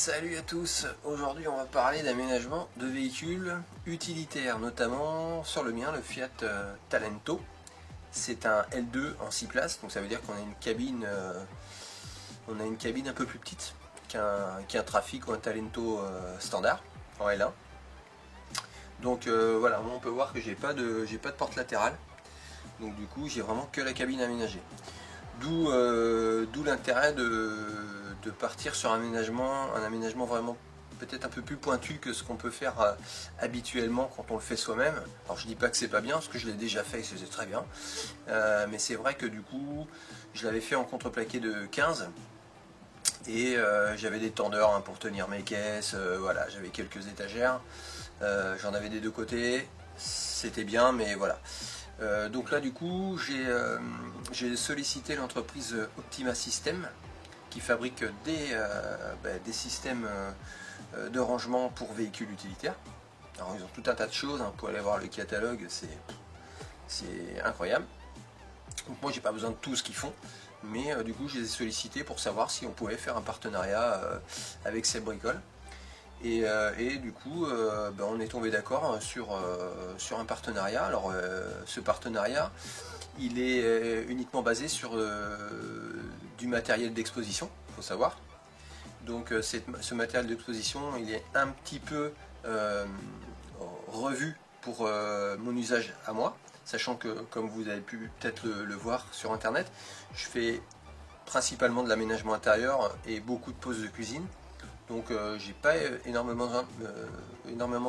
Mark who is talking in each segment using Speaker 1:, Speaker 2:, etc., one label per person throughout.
Speaker 1: Salut à tous, aujourd'hui on va parler d'aménagement de véhicules utilitaires, notamment sur le mien, le Fiat Talento. C'est un L2 en 6 places, donc ça veut dire qu'on a une cabine un peu plus petite qu'un Trafic ou un Talento standard en L1. Donc voilà, on peut voir que j'ai pas de porte latérale, donc du coup j'ai vraiment que la cabine aménagée. D'où l'intérêt de partir sur un aménagement vraiment peut-être un peu plus pointu que ce qu'on peut faire habituellement quand on le fait soi-même. Alors je dis pas que c'est pas bien, parce que je l'ai déjà fait et c'est très bien, mais c'est vrai que du coup je l'avais fait en contreplaqué de 15 et j'avais des tendeurs pour tenir mes caisses, voilà, j'avais quelques étagères, j'en avais des deux côtés, c'était bien, mais voilà. Donc là du coup j'ai sollicité l'entreprise Optima System qui fabrique des systèmes de rangement pour véhicules utilitaires. Alors ils ont tout un tas de choses, vous pouvez aller voir le catalogue, c'est incroyable. Donc moi j'ai pas besoin de tout ce qu'ils font, mais du coup je les ai sollicités pour savoir si on pouvait faire un partenariat avec ces bricoles. Et du coup, on est tombé d'accord sur un partenariat. Alors, ce partenariat, il est uniquement basé sur du matériel d'exposition, il faut savoir. Donc, ce matériel d'exposition, il est un petit peu revu pour mon usage à moi, sachant que, comme vous avez pu peut-être le voir sur Internet, je fais principalement de l'aménagement intérieur et beaucoup de pauses de cuisine. Donc j'ai pas énormément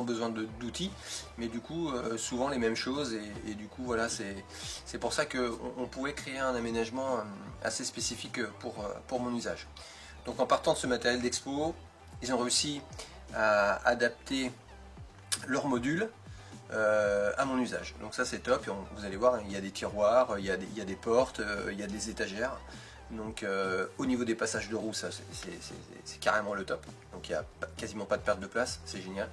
Speaker 1: besoin d'outils, mais du coup souvent les mêmes choses et du coup voilà, c'est pour ça qu'on pouvait créer un aménagement assez spécifique pour mon usage. Donc en partant de ce matériel d'expo, ils ont réussi à adapter leur module à mon usage. Donc ça c'est top, et vous allez voir, il y a des tiroirs, il y a des portes, il y a des étagères. Donc au niveau des passages de roues, ça c'est carrément le top. Donc il n'y a quasiment pas de perte de place, c'est génial.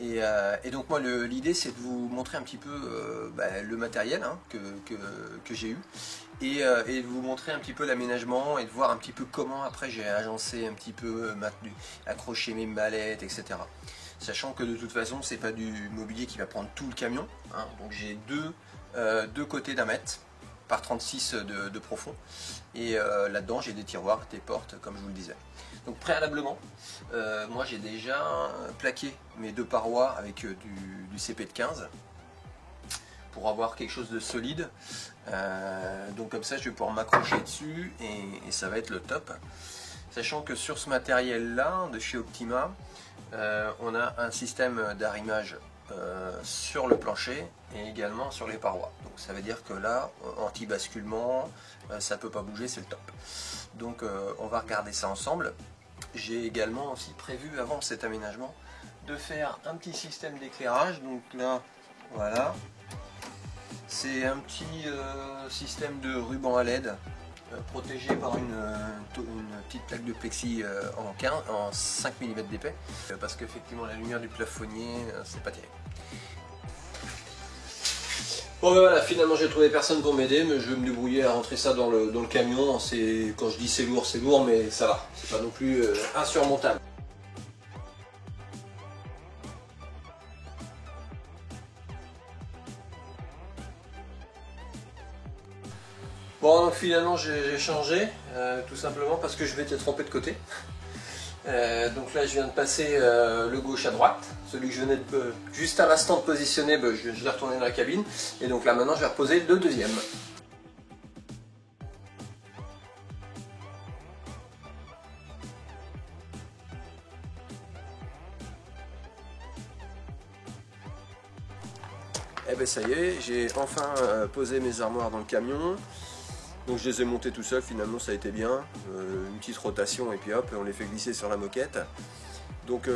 Speaker 1: Et donc moi l'idée c'est de vous montrer un petit peu le matériel que j'ai eu et de vous montrer un petit peu l'aménagement et de voir un petit peu comment après j'ai agencé un petit peu, accroché mes mallettes, etc. Sachant que de toute façon c'est pas du mobilier qui va prendre tout le camion, donc j'ai deux côtés d'un mètre par 36 de profond, et là-dedans j'ai des tiroirs, des portes, comme je vous le disais. Donc préalablement, moi j'ai déjà plaqué mes deux parois avec du CP de 15 pour avoir quelque chose de solide. Donc comme ça je vais pouvoir m'accrocher dessus et ça va être le top. Sachant que sur ce matériel là de chez Optima, on a un système d'arrimage sur le plancher et également sur les parois. Donc ça veut dire que là, anti-basculement, ça peut pas bouger, c'est le top. Donc on va regarder ça ensemble. J'ai également aussi prévu avant cet aménagement de faire un petit système d'éclairage. Donc là, voilà, c'est un petit système de ruban à LED protégé par une petite plaque de plexi en 5 mm d'épais, parce qu'effectivement la lumière du plafonnier c'est pas terrible. Bon ben voilà, finalement j'ai trouvé personne pour m'aider, mais je vais me débrouiller à rentrer ça dans le camion. Quand je dis c'est lourd, mais ça va, c'est pas non plus insurmontable. Bon, donc finalement j'ai changé, tout simplement parce que je m'étais trompé de côté. Donc là je viens de passer le gauche à droite, celui que je venais juste à l'instant de positionner, je l'ai retourné dans la cabine, et donc là maintenant je vais reposer le deuxième. Et ben ça y est, j'ai enfin posé mes armoires dans le camion. Donc je les ai montés tout seul, finalement ça a été bien, une petite rotation et puis hop, on les fait glisser sur la moquette. Donc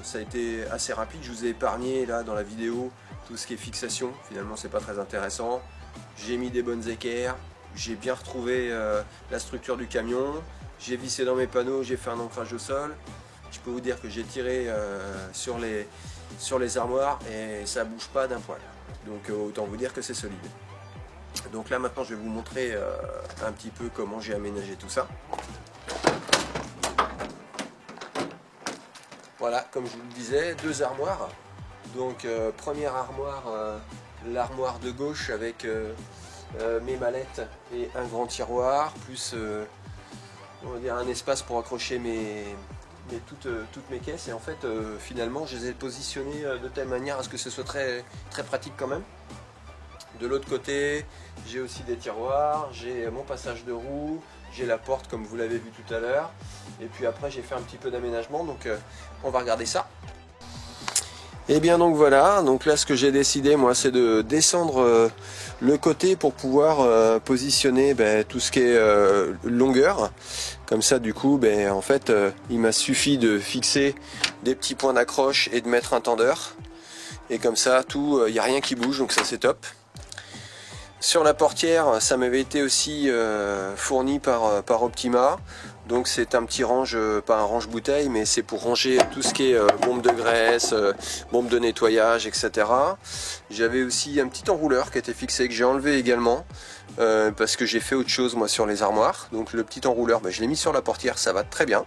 Speaker 1: ça a été assez rapide, je vous ai épargné là dans la vidéo tout ce qui est fixation, finalement c'est pas très intéressant. J'ai mis des bonnes équerres, j'ai bien retrouvé la structure du camion, j'ai vissé dans mes panneaux, j'ai fait un ancrage au sol. Je peux vous dire que j'ai tiré sur les armoires et ça bouge pas d'un poil. Donc autant vous dire que c'est solide. Donc là maintenant je vais vous montrer un petit peu comment j'ai aménagé tout ça. Voilà, comme je vous le disais, 2 armoires. Donc première armoire, l'armoire de gauche avec mes mallettes et un grand tiroir, plus on va dire un espace pour accrocher toutes mes caisses. Et en fait finalement je les ai positionnés de telle manière à ce que ce soit très, très pratique quand même. De l'autre côté, j'ai aussi des tiroirs, j'ai mon passage de roue, j'ai la porte comme vous l'avez vu tout à l'heure. Et puis après j'ai fait un petit peu d'aménagement, donc on va regarder ça. Et bien donc voilà, donc là ce que j'ai décidé moi c'est de descendre le côté pour pouvoir positionner tout ce qui est longueur. Comme ça du coup en fait il m'a suffi de fixer des petits points d'accroche et de mettre un tendeur. Et comme ça tout, il n'y a rien qui bouge, donc ça c'est top. Sur la portière, ça m'avait été aussi fourni par Optima. Donc c'est un petit range, pas un range bouteille, mais c'est pour ranger tout ce qui est bombe de graisse, bombe de nettoyage, etc. J'avais aussi un petit enrouleur qui était fixé, que j'ai enlevé également, parce que j'ai fait autre chose moi sur les armoires. Donc le petit enrouleur, je l'ai mis sur la portière, ça va très bien.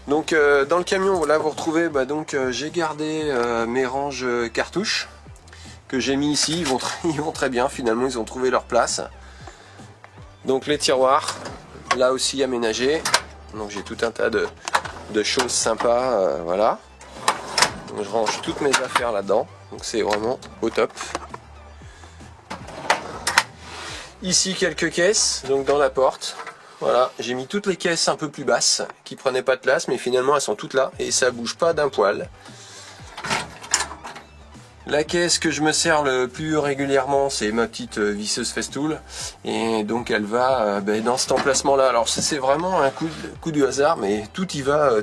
Speaker 1: Donc dans le camion, là vous retrouvez, j'ai gardé mes ranges cartouches que j'ai mis ici, ils vont très bien, finalement ils ont trouvé leur place. Donc les tiroirs, là aussi aménagés, donc j'ai tout un tas de choses sympas, voilà. Donc, je range toutes mes affaires là-dedans, donc c'est vraiment au top. Ici quelques caisses, donc dans la porte, voilà, j'ai mis toutes les caisses un peu plus basses, qui prenaient pas de place, mais finalement elles sont toutes là, et ça bouge pas d'un poil. La caisse que je me sers le plus régulièrement, c'est ma petite visseuse Festool, et donc elle va dans cet emplacement là. Alors c'est vraiment un coup du hasard, mais tout y va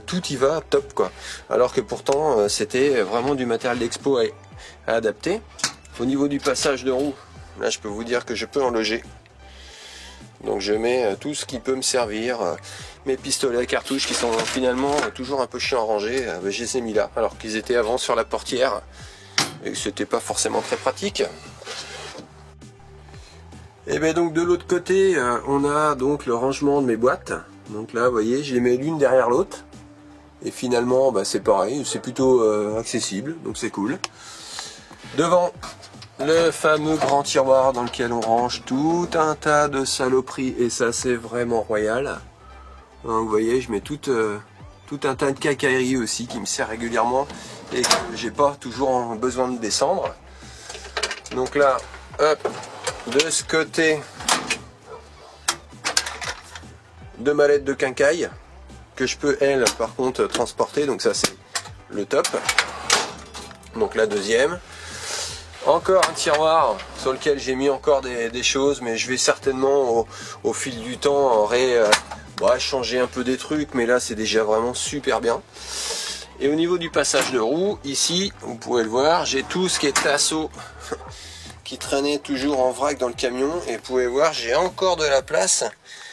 Speaker 1: top quoi. Alors que pourtant c'était vraiment du matériel d'expo à adapter. Au niveau du passage de roue, là je peux vous dire que je peux en loger. Donc je mets tout ce qui peut me servir, mes pistolets à cartouches qui sont finalement toujours un peu chiants à ranger, je les ai mis là, alors qu'ils étaient avant sur la portière. Et c'était pas forcément très pratique. Et bien donc de l'autre côté on a donc le rangement de mes boîtes. Donc là vous voyez je les mets l'une derrière l'autre. Et finalement c'est pareil, c'est plutôt accessible, donc c'est cool. Devant le fameux grand tiroir dans lequel on range tout un tas de saloperies. Et ça c'est vraiment royal. Donc, vous voyez je mets tout un tas de cacailleries aussi qui me sert régulièrement et que j'ai pas toujours besoin de descendre. Donc là, hop, de ce côté, 2 mallettes de quincaille que je peux elles par contre transporter, donc ça c'est le top. Donc la deuxième. Encore un tiroir sur lequel j'ai mis encore des choses, mais je vais certainement au fil du temps changer un peu des trucs, mais là c'est déjà vraiment super bien. Et au niveau du passage de roue, ici, vous pouvez le voir, j'ai tout ce qui est tasseau qui traînait toujours en vrac dans le camion. Et vous pouvez voir, j'ai encore de la place.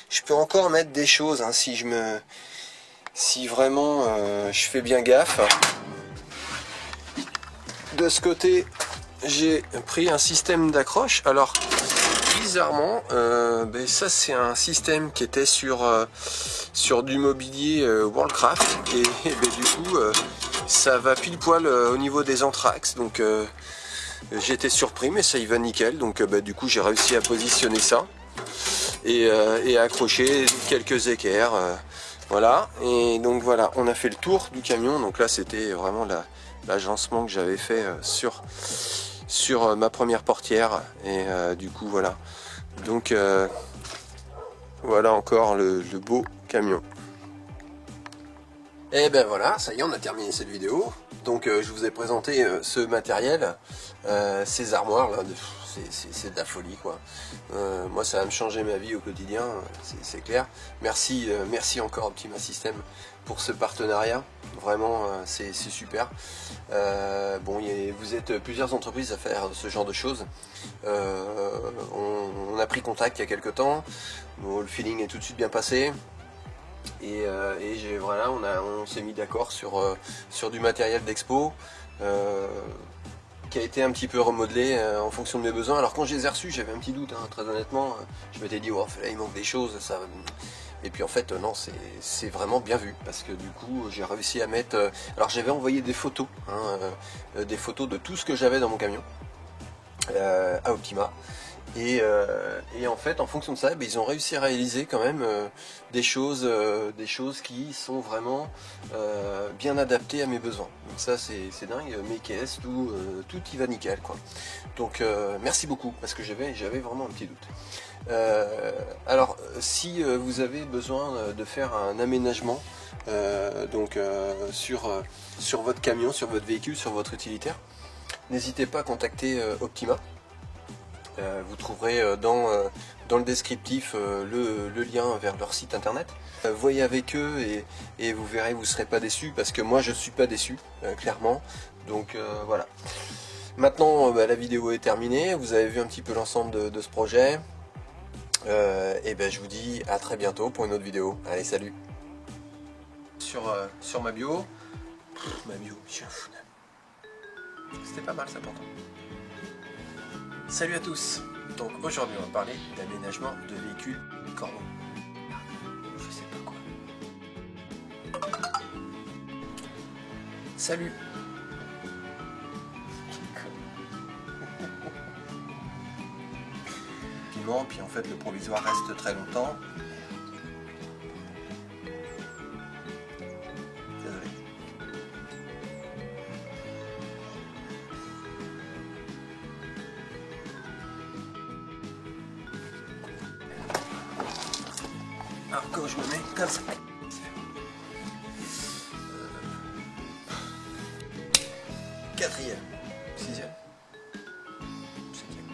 Speaker 1: Je peux encore mettre des choses hein, si vraiment je fais bien gaffe. De ce côté, j'ai pris un système d'accroche. Alors, bizarrement, ça c'est un système qui était sur du mobilier Worldcraft et du coup ça va pile poil au niveau des entraxes, donc j'étais surpris mais ça y va nickel. Donc du coup j'ai réussi à positionner ça et à accrocher quelques équerres, voilà. Et donc voilà, on a fait le tour du camion. Donc là c'était vraiment l'agencement que j'avais fait sur ma première portière et du coup voilà. Donc voilà encore le beau camion. Et ben voilà, ça y est, on a terminé cette vidéo. Donc je vous ai présenté ce matériel, ces armoires là, c'est de la folie quoi. Moi ça va me changer ma vie au quotidien, c'est clair. Merci encore Optima System pour ce partenariat, vraiment c'est super. Vous êtes plusieurs entreprises à faire ce genre de choses. On a pris contact il y a quelques temps, le feeling est tout de suite bien passé. Et on s'est mis d'accord sur du matériel d'expo. qui a été un petit peu remodelé en fonction de mes besoins. Alors quand je les ai reçus, j'avais un petit doute, hein, très honnêtement. Je m'étais dit, oh, là, il manque des choses, ça. Et puis en fait, non, c'est vraiment bien vu, parce que du coup, j'ai réussi à mettre... alors j'avais envoyé des photos, hein, des photos de tout ce que j'avais dans mon camion, à Optima. Et en fait, en fonction de ça, ils ont réussi à réaliser quand même des choses qui sont vraiment bien adaptées à mes besoins. Donc ça, c'est dingue. Mes caisses, tout y va nickel, quoi. Donc merci beaucoup, parce que j'avais vraiment un petit doute. Alors, si vous avez besoin de faire un aménagement sur votre camion, sur votre véhicule, sur votre utilitaire, n'hésitez pas à contacter Optima. Vous trouverez dans le descriptif le lien vers leur site internet. Voyez avec eux et vous verrez, vous ne serez pas déçus, parce que moi je ne suis pas déçu, clairement. Donc voilà. Maintenant la vidéo est terminée, vous avez vu un petit peu l'ensemble de ce projet. Et je vous dis à très bientôt pour une autre vidéo. Allez, salut. Sur ma bio, j'ai un fou. C'était pas mal ça pourtant. Salut à tous. Donc aujourd'hui on va parler d'aménagement de véhicules corbeaux. Je sais pas quoi. Salut. Piment, puis en fait le provisoire reste très longtemps. Désolé. Alors quand je me mets comme ça. Quatrième, sixième, septième.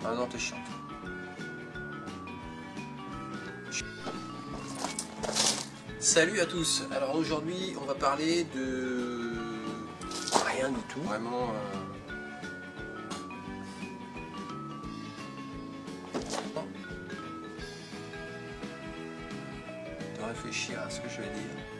Speaker 1: Ah non, t'es chiante. Salut à tous. Alors aujourd'hui, on va parler de rien du tout. Vraiment. De réfléchir à ce que je vais dire.